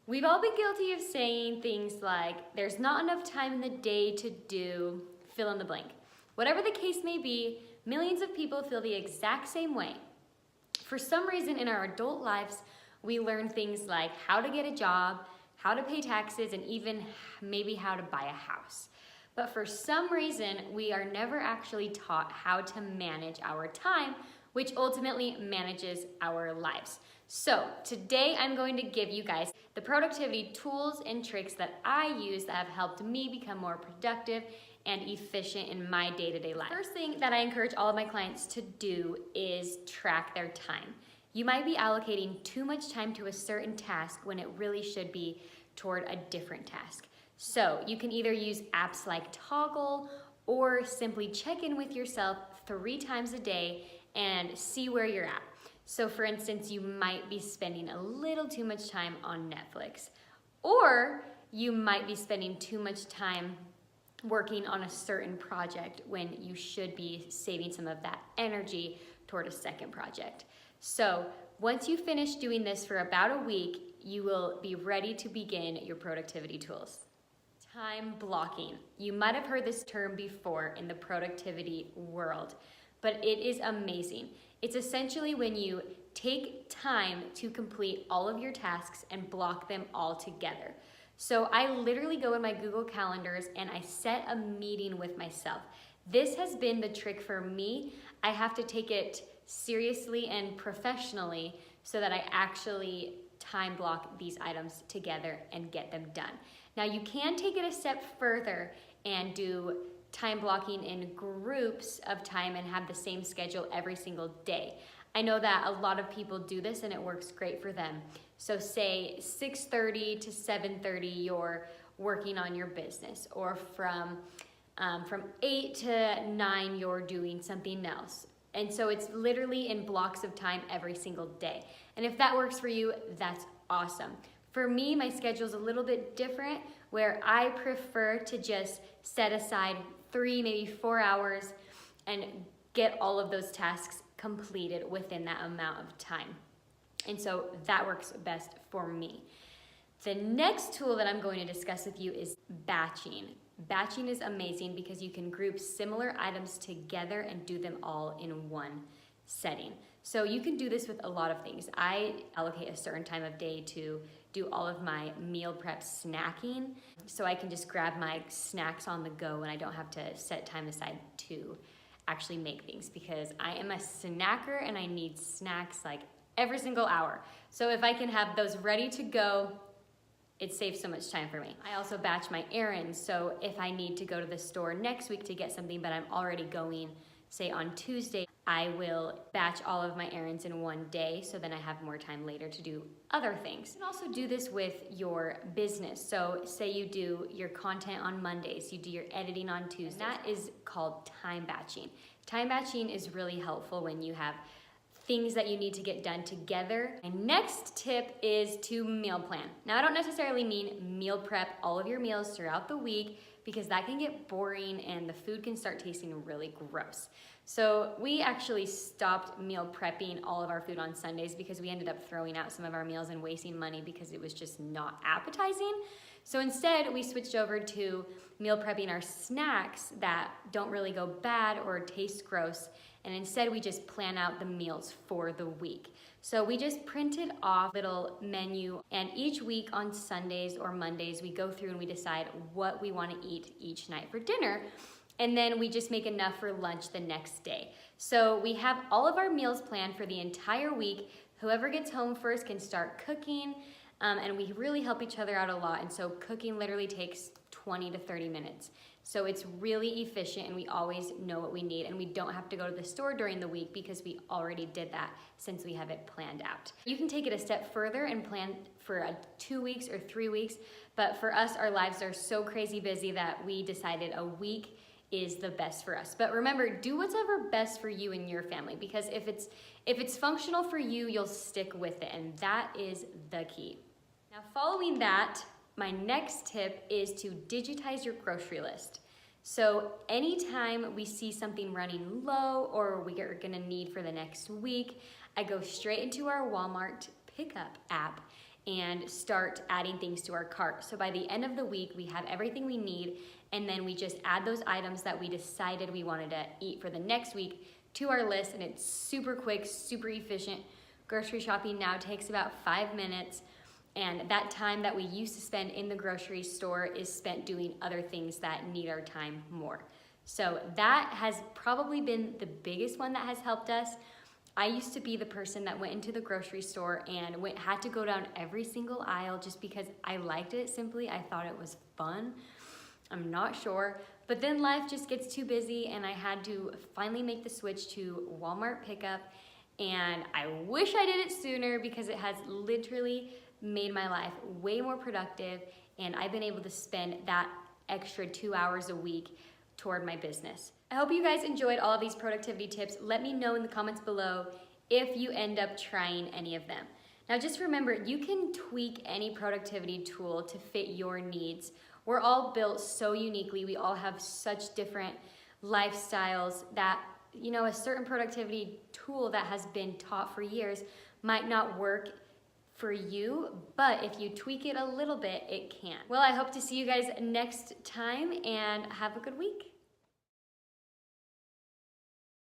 We've all been guilty of saying things like, there's not enough time in the day to do fill in the blank. Whatever the case may be, millions of people feel the exact same way. For some reason in our adult lives, we learn things like how to get a job, how to pay taxes, and even maybe how to buy a house. But for some reason, we are never actually taught how to manage our time, which ultimately manages our lives. So today I'm going to give you guys the productivity tools and tricks that I use that have helped me become more productive and efficient in my day-to-day life. First thing that I encourage all of my clients to do is track their time. You might be allocating too much time to a certain task when it really should be toward a different task. So you can either use apps like Toggl or simply check in with yourself 3 times a day and see where you're at. So for instance, you might be spending a little too much time on Netflix, or you might be spending too much time working on a certain project when you should be saving some of that energy toward a second project. So once you finish doing this for about a week, you will be ready to begin your productivity tools. Time blocking. You might have heard this term before in the productivity world, but it is amazing. It's essentially when you take time to complete all of your tasks and block them all together. So I literally go in my Google Calendars and I set a meeting with myself. This has been the trick for me. I have to take it seriously and professionally so that I actually time block these items together and get them done. Now you can take it a step further and do time blocking in groups of time and have the same schedule every single day. I know that a lot of people do this and it works great for them. So say 6:30 to 7:30 you're working on your business, or from 8 to 9 you're doing something else. And so it's literally in blocks of time every single day. And if that works for you, that's awesome. For me, my schedule is a little bit different, where I prefer to just set aside 3, maybe 4 hours and get all of those tasks completed within that amount of time. And so that works best for me. The next tool that I'm going to discuss with you is batching. Batching is amazing because you can group similar items together and do them all in one setting. So you can do this with a lot of things. I allocate a certain time of day to do all of my meal prep snacking, so I can just grab my snacks on the go and I don't have to set time aside to actually make things, because I am a snacker and I need snacks like every single hour. So if I can have those ready to go, it saves so much time for me. I also batch my errands, so if I need to go to the store next week to get something but I'm already going, say on Tuesday, I will batch all of my errands in one day, so then I have more time later to do other things. You can also do this with your business. So say you do your content on Mondays, you do your editing on Tuesdays. That is called time batching. Time batching is really helpful when you have things that you need to get done together. My next tip is to meal plan. Now I don't necessarily mean meal prep all of your meals throughout the week, because that can get boring and the food can start tasting really gross. So we actually stopped meal prepping all of our food on Sundays because we ended up throwing out some of our meals and wasting money because it was just not appetizing. So instead we switched over to meal prepping our snacks that don't really go bad or taste gross, and instead we just plan out the meals for the week. So we just printed off a little menu, and each week on Sundays or Mondays we go through and we decide what we want to eat each night for dinner, and then we just make enough for lunch the next day. So we have all of our meals planned for the entire week. Whoever gets home first can start cooking, and we really help each other out a lot, and so cooking literally takes 20 to 30 minutes. So it's really efficient and we always know what we need, and we don't have to go to the store during the week because we already did that since we have it planned out. You can take it a step further and plan for 2 weeks or 3 weeks, but for us, our lives are so crazy busy that we decided a week is the best for us. But remember, do what's ever best for you and your family, because if it's functional for you, you'll stick with it, and that is the key. Now, following that, my next tip is to digitize your grocery list. So anytime we see something running low or we are gonna need for the next week, I go straight into our Walmart pickup app and start adding things to our cart. So by the end of the week, we have everything we need, and then we just add those items that we decided we wanted to eat for the next week to our list, and it's super quick, super efficient. Grocery shopping now takes about 5 minutes, and that time that we used to spend in the grocery store is spent doing other things that need our time more. So that has probably been the biggest one that has helped us. I used to be the person that went into the grocery store and had to go down every single aisle just because I liked it simply. I thought it was fun. I'm not sure. But then life just gets too busy and I had to finally make the switch to Walmart pickup. And I wish I did it sooner because it has literally made my life way more productive, and I've been able to spend that extra 2 hours a week toward my business. I hope you guys enjoyed all of these productivity tips. Let me know in the comments below if you end up trying any of them. Now just remember, you can tweak any productivity tool to fit your needs. We're all built so uniquely. We all have such different lifestyles that, you know, a certain productivity tool that has been taught for years might not work for you, but if you tweak it a little bit, it can. Well, I hope to see you guys next time and have a good week.